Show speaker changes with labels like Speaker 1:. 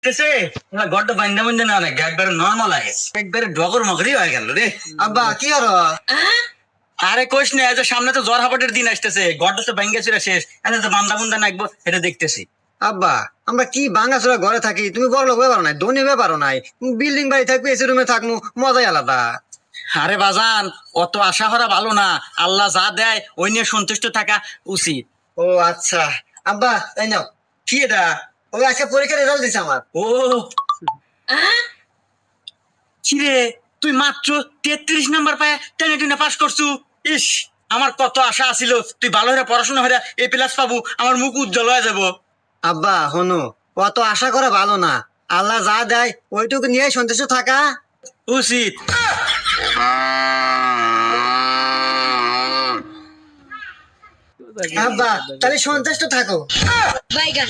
Speaker 1: দেখতেছে গড্ড বান্ধা বান্ধা না অনেক একবারে নর্মাল আগে একবারে ডগর মগরি হয়ে গেল রে।
Speaker 2: আব্বা কি হলো?
Speaker 1: আরে কোশ না, যে সামনে তো জ্বর হাপটের দিন আসতেছে, গড্ড তো ভাঙ্গা ছিল শেষ, এটা তো বান্ধা বুন্ধা নাকবো এটা দেখতেছি।
Speaker 2: আব্বা আমরা কি ভাঙাচোরা ঘরে থাকি, তুমি বড় লোক ব্যাপার নাই, ধনী ব্যাপারও নাই, বিল্ডিং বাড়ি থাকবে, এসি রুমে থাকবো, মজাই আলাদা।
Speaker 1: আরে বাজান, অত আশা করা ভালো না, আল্লাহ যা দেয় ওই নিয়ে সন্তুষ্ট থাকা উচিত।
Speaker 2: ও আচ্ছা আব্বা, তাই নাও।
Speaker 1: কি এটা?
Speaker 2: ওই আজকে পরীক্ষার রেজাল্ট দিছে আমার।
Speaker 1: ও কিরে, তুই মাত্র 33 নাম্বার পায় টেনে টেনে পাস করছু। ইস, আমার কত আশা আছিল তুই ভালো হয়ে পড়াশোনা হয়ে এ প্লাস পাবো, আমার মুখ উজ্জ্বল হয়ে যাবো।
Speaker 2: আব্বা হনো, অত আশা করা ভালো না, আল্লাহ যা দেয় ওইটুকু নিয়ে সন্তুষ্ট থাকা
Speaker 1: উচিত।
Speaker 2: আব্বা তাহলে সন্তুষ্ট থাকো।
Speaker 3: বাইগান